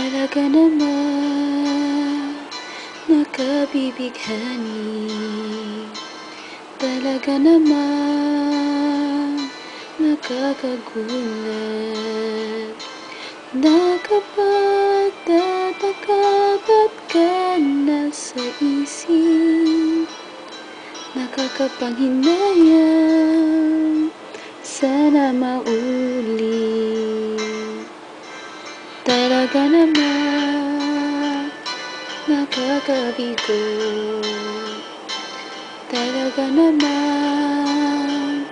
Talaga naman nakabibighani. Talaga naman nakakagulat na kapag tataka ba't ka nasa isip, nakakapanghinayang sana maulit. Talaga naman nakakabigo. Talaga naman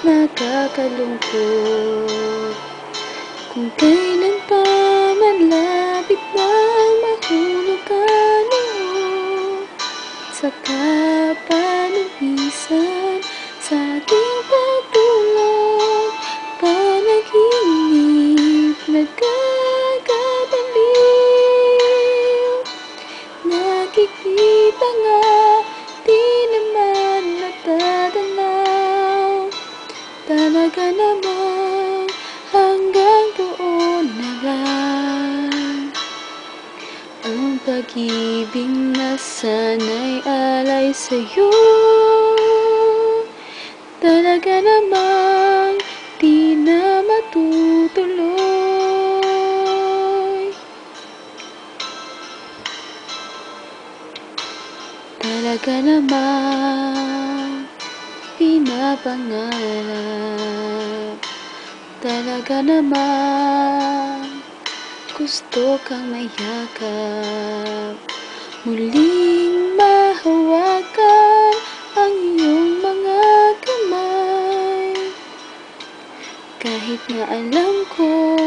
nakakalungkot kung kailan pa malapit nang mahulog ka noon, saka palumisan sa ating pagtulog. Panaginip nagkakabaliw, nakikita nga di naman natatanaw. Talaga namang hanggang doon na lang ang pag-ibig na sana'y alay sa'yo. Talaga namang di na matutuloy. Talaga namang pinapangarap. Talaga namang gusto kang mayakap, muling mahawakan ang iyong mga kamay. Kahit na alam ko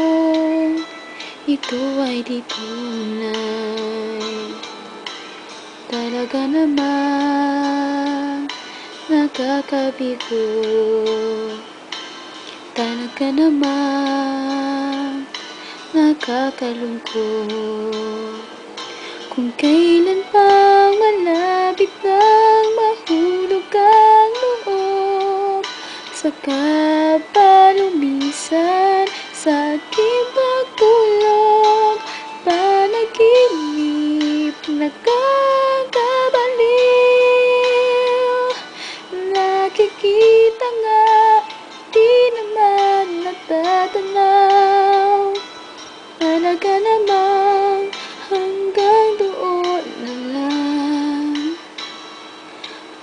ito ay di tunay. Talaga naman nakakabigo. Talaga naman nakakalungkot kung kailan pang malapit nang mahulog ang loob, saka palumisan sa aking pagtulog. Panaginip nakakabaliw, nakikita nga di naman natatanaw. Talaga namang hanggang doon na lang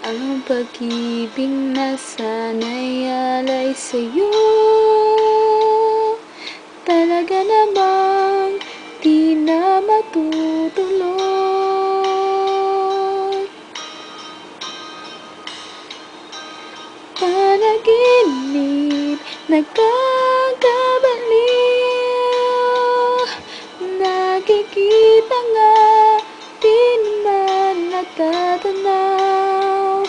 ang pag-ibig na sana'y alay sa'yo. Talaga namang di na matutuloy. Panaginip nagkakabaliw, nakikita nga di naman natatanaw.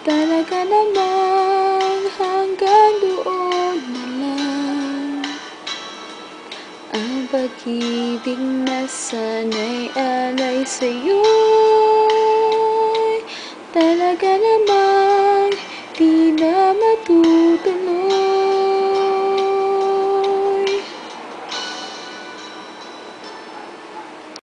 Talaga namang hanggang doon na lang ang pag-ibig na sana'y alay sa'yo. Talaga namang di na matutuloy.